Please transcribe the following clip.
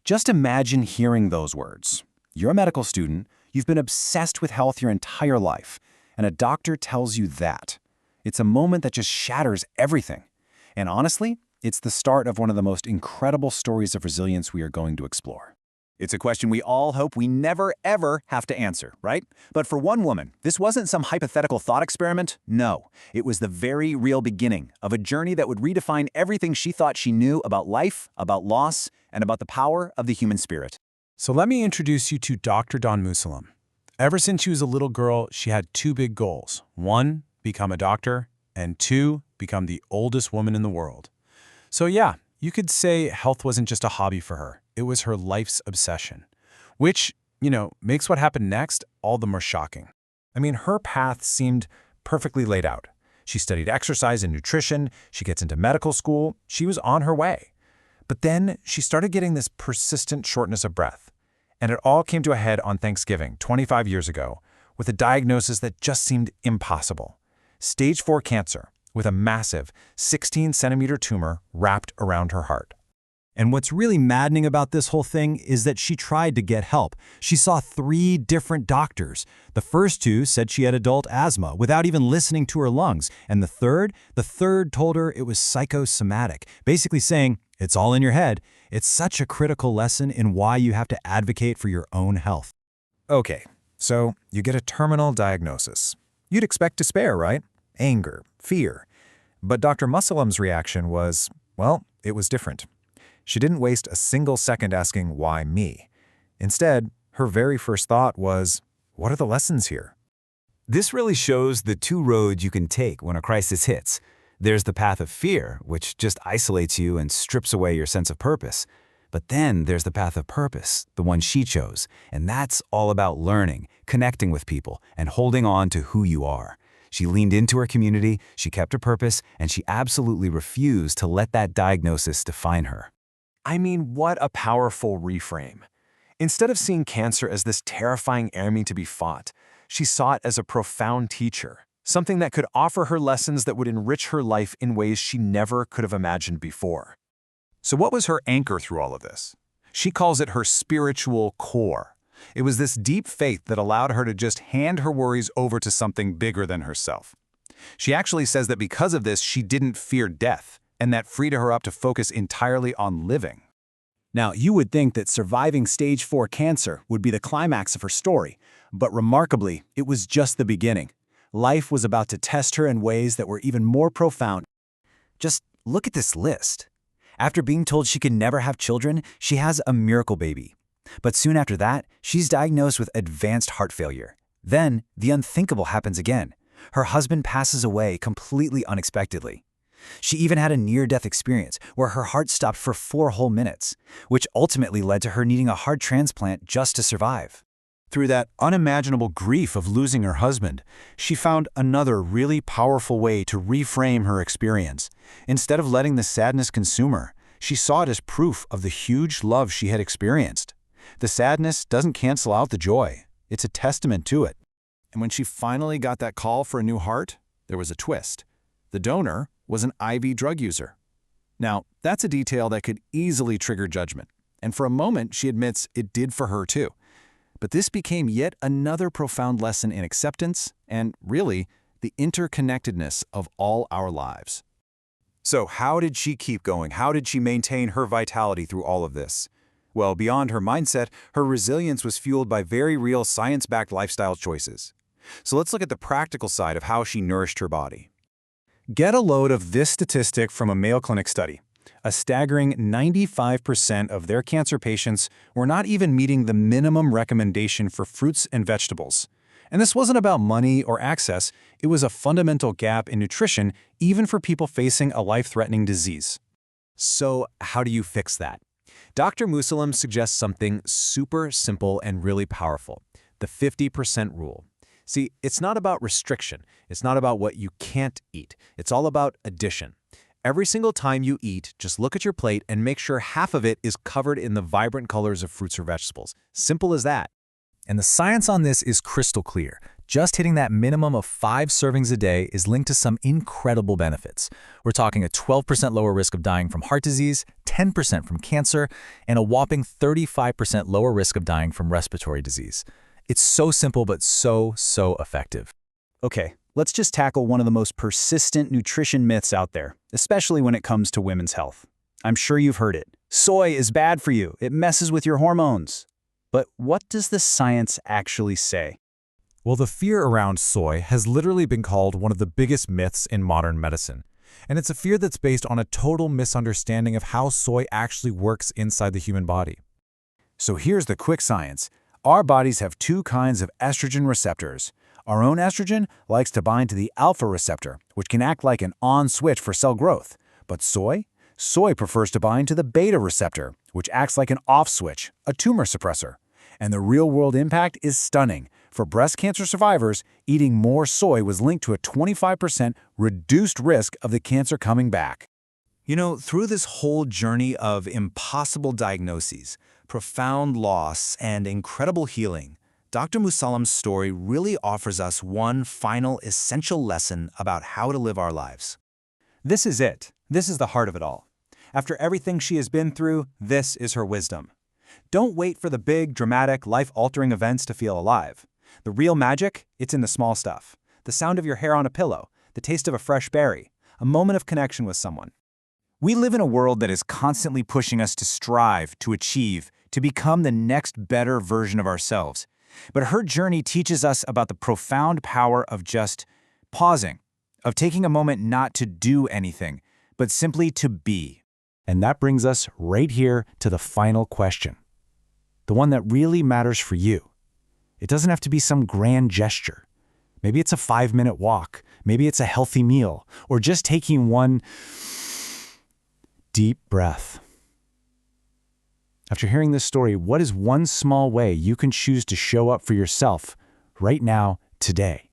Just imagine hearing those words. You're a medical student, you've been obsessed with health your entire life, and a doctor tells you that. It's a moment that just shatters everything. And honestly, it's the start of one of the most incredible stories of resilience we are going to explore. It's a question we all hope we never, ever have to answer, right? But for one woman, this wasn't some hypothetical thought experiment. No, it was the very real beginning of a journey that would redefine everything she thought she knew about life, about loss, and about the power of the human spirit. So let me introduce you to Dr. Dawn Mussallem. Ever since she was a little girl, she had two big goals. One, become a doctor, and two, become the oldest woman in the world. So yeah, you could say health wasn't just a hobby for her. It was her life's obsession, which, makes what happened next all the more shocking. I mean, her path seemed perfectly laid out. She studied exercise and nutrition, she gets into medical school, she was on her way. But then she started getting this persistent shortness of breath. And it all came to a head on Thanksgiving, 25 years ago, with a diagnosis that just seemed impossible. Stage 4 cancer, with a massive 16-centimeter tumor wrapped around her heart. And what's really maddening about this whole thing is that she tried to get help. She saw 3 different doctors. The first 2 said she had adult asthma without even listening to her lungs. And the third told her it was psychosomatic, basically saying, it's all in your head. It's such a critical lesson in why you have to advocate for your own health. Okay, so you get a terminal diagnosis. You'd expect despair, right? Anger, fear. But Dr. Mussallem's reaction was, well, it was different. She didn't waste a single second asking, why me? Instead, her very first thought was, what are the lessons here? This really shows the 2 roads you can take when a crisis hits. There's the path of fear, which just isolates you and strips away your sense of purpose. But then there's the path of purpose, the one she chose, and that's all about learning, connecting with people, and holding on to who you are. She leaned into her community, she kept her purpose, and she absolutely refused to let that diagnosis define her. I mean, what a powerful reframe. Instead of seeing cancer as this terrifying enemy to be fought, she saw it as a profound teacher, something that could offer her lessons that would enrich her life in ways she never could have imagined before. So what was her anchor through all of this? She calls it her spiritual core. It was this deep faith that allowed her to just hand her worries over to something bigger than herself. She actually says that because of this, she didn't fear death, and that freed her up to focus entirely on living. Now, you would think that surviving stage 4 cancer would be the climax of her story, but remarkably, it was just the beginning. Life was about to test her in ways that were even more profound. Just look at this list. After being told she could never have children, she has a miracle baby. But soon after that, she's diagnosed with advanced heart failure. Then, the unthinkable happens again. Her husband passes away completely unexpectedly. She even had a near-death experience where her heart stopped for 4 whole minutes, which ultimately led to her needing a heart transplant just to survive. Through that unimaginable grief of losing her husband, she found another really powerful way to reframe her experience. Instead of letting the sadness consume her, she saw it as proof of the huge love she had experienced. The sadness doesn't cancel out the joy. It's a testament to it. And when she finally got that call for a new heart, there was a twist. The donor was an IV drug user. Now, that's a detail that could easily trigger judgment, and for a moment she admits it did for her too. But this became yet another profound lesson in acceptance and, really, the interconnectedness of all our lives. So how did she keep going? How did she maintain her vitality through all of this? Well, beyond her mindset, her resilience was fueled by very real science-backed lifestyle choices. So let's look at the practical side of how she nourished her body. Get a load of this statistic from a Mayo Clinic study. A staggering 95% of their cancer patients were not even meeting the minimum recommendation for fruits and vegetables. And this wasn't about money or access, it was a fundamental gap in nutrition, even for people facing a life-threatening disease. So how do you fix that? Dr. Mussallem suggests something super simple and really powerful, the 50% rule. See, it's not about restriction. It's not about what you can't eat. It's all about addition. Every single time you eat, just look at your plate and make sure half of it is covered in the vibrant colors of fruits or vegetables. Simple as that. And the science on this is crystal clear. Just hitting that minimum of 5 servings a day is linked to some incredible benefits. We're talking a 12% lower risk of dying from heart disease, 10% from cancer, and a whopping 35% lower risk of dying from respiratory disease. It's so simple but so effective. Okay, let's just tackle one of the most persistent nutrition myths out there, especially when it comes to women's health. I'm sure you've heard it. Soy is bad for you. It messes with your hormones. But what does the science actually say? Well, the fear around soy has literally been called one of the biggest myths in modern medicine. And it's a fear that's based on a total misunderstanding of how soy actually works inside the human body. So here's the quick science. Our bodies have 2 kinds of estrogen receptors. Our own estrogen likes to bind to the alpha receptor, which can act like an on switch for cell growth. But soy prefers to bind to the beta receptor, which acts like an off switch, a tumor suppressor. And the real-world impact is stunning. For breast cancer survivors, eating more soy was linked to a 25% reduced risk of the cancer coming back. You know, through this whole journey of impossible diagnoses, profound loss, and incredible healing, Dr. Musallam's story really offers us one final essential lesson about how to live our lives. This is it. This is the heart of it all. After everything she has been through, this is her wisdom. Don't wait for the big, dramatic, life-altering events to feel alive. The real magic, it's in the small stuff. The sound of your hair on a pillow, the taste of a fresh berry, a moment of connection with someone. We live in a world that is constantly pushing us to strive, to achieve, to become the next better version of ourselves. But her journey teaches us about the profound power of just pausing, of taking a moment not to do anything, but simply to be. And that brings us right here to the final question. The one that really matters for you. It doesn't have to be some grand gesture. Maybe it's a 5-minute walk. Maybe it's a healthy meal, or just taking one deep breath. After hearing this story, what is one small way you can choose to show up for yourself right now, today?